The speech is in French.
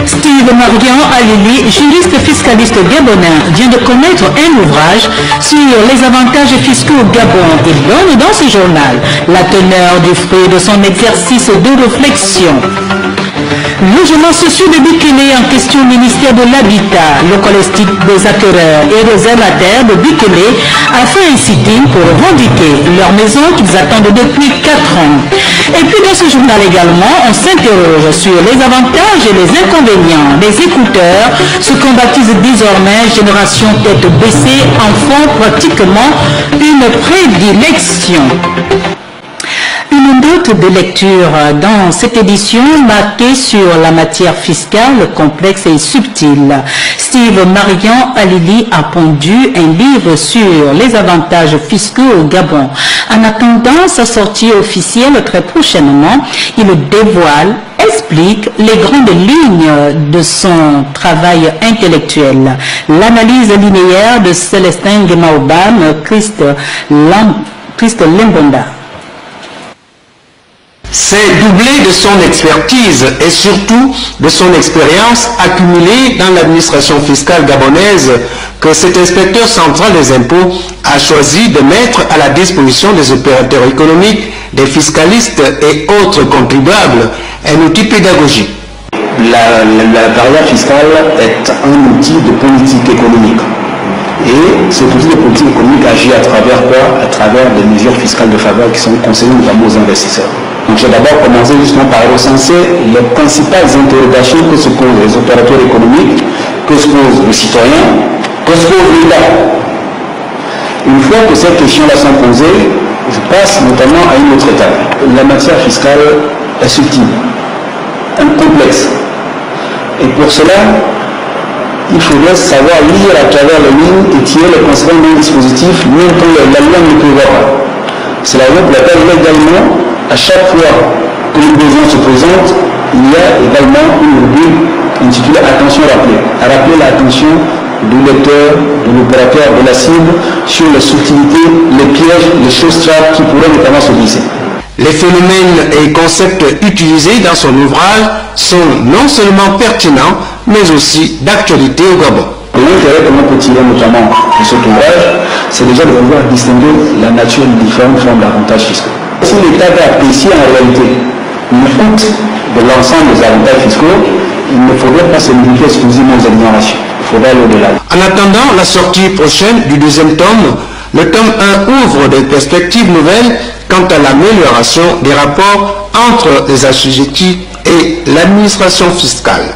Steve Marian Alili, juriste fiscaliste gabonais, vient de connaître un ouvrage sur les avantages fiscaux au Gabon. Il donne dans ce journal la teneur du fruit de son exercice de réflexion. Logements sociaux de Bikele en question au ministère de l'Habitat. Le collectif des acquéreurs et des amateurs de Bikele a fait un sit-in pour revendiquer leur maison qu'ils attendent depuis 4 ans. Et puis dans ce journal également, on s'interroge sur les avantages et les inconvénients des écouteurs, ce qu'on baptise désormais génération tête baissée, en font pratiquement une prédilection. Une note de lecture dans cette édition marquée sur la matière fiscale complexe et subtile. Steve Marian Alili a pondu un livre sur les avantages fiscaux au Gabon. En attendant sa sortie officielle très prochainement, il dévoile, explique les grandes lignes de son travail intellectuel. L'analyse linéaire de Célestin Gemaobam, Christ Lembonda. C'est doublé de son expertise et surtout de son expérience accumulée dans l'administration fiscale gabonaise que cet inspecteur central des impôts a choisi de mettre à la disposition des opérateurs économiques, des fiscalistes et autres contribuables un outil pédagogique. La barrière fiscale est un outil de politique économique. Et cet outil de politique économique agit à travers quoi? À travers des mesures fiscales de faveur qui sont conseillées notamment aux investisseurs. Donc j'ai d'abord commencé justement par recenser les principales interrogations que se posent les opérateurs économiques, que se posent les citoyens, que se pose l'État. Une fois que ces questions-là sont posées, je passe notamment à une autre étape. La matière fiscale est subtile, complexe. Et pour cela, il faudrait savoir lire à travers les lignes et tirer les conséquences d'un dispositif, même quand la loi ne prévoit pas. C'est la raison pour laquelle légalement, à chaque fois que le besoin se présente, il y a également une rubrique intitulée Attention rappelée, à rappeler l'attention du lecteur, de l'opérateur, de la cible sur les subtilités, les pièges, les choses trappes qui pourraient notamment se glisser. Les phénomènes et concepts utilisés dans son ouvrage sont non seulement pertinents, mais aussi d'actualité au Gabon. L'intérêt que l'on peut tirer notamment de cet ouvrage, c'est déjà de pouvoir distinguer la nature des différentes formes d'avantages fiscaux. Si l'État veut apprécier en réalité le coût de l'ensemble des avantages fiscaux, il ne faudrait pas se limiter exclusivement aux exonérations. Il faudrait aller au-delà. En attendant la sortie prochaine du deuxième tome, le tome 1 ouvre des perspectives nouvelles quant à l'amélioration des rapports entre les assujettis et l'administration fiscale.